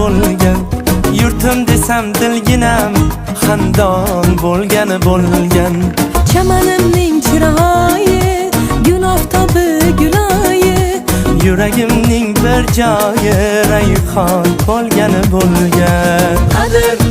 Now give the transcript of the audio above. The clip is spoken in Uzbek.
bo'lgan. Yurtim desam dilginam xandon bo'lgan. Chamanimning chiroyi gun oftobi guloyi, Yuragimning bir joyi rayhon bo'lgan. qadr